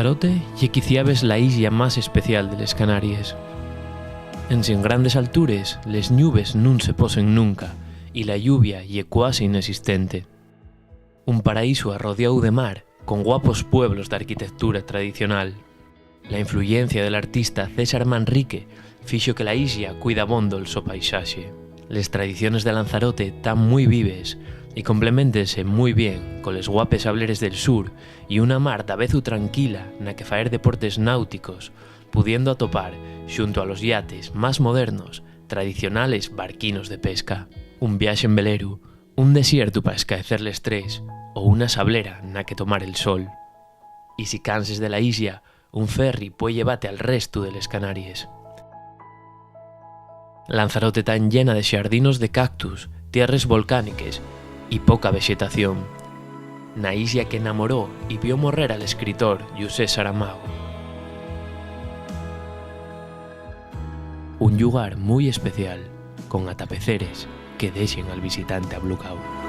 Lanzarote ye quiciabes la islla más especial de les Canaries. En sin grandes altures, les nubes nun se posen nunca y la lluvia ye cuasi inexistente. Un paraíso arrodeado de mar, con guapos pueblos de arquitectura tradicional. La influencia del artista César Manrique fixo que la islla cuida bondo el so paisaxe. Les tradiciones de Lanzarote tan muy vives y complementense muy bien con les guapes hableres del sur y una mar davezu tranquila na que faer deportes náuticos, pudiendo atopar, xunto a los yates más modernos, tradicionales barquinos de pesca, un viaxe en veleru, un desierto para escaecer l'estrés o una sablera na que tomar el sol. Y si canses de la islla, un ferry puede llevarte al resto de les Canaries. Lanzarote tan llena de xardinos de cactus, tierras volcániques y poca vegetación. Na islla que enamoró y vio morrer al escritor José Saramago. Un lugar muy especial, con atapeceres que dejen al visitante ablugao.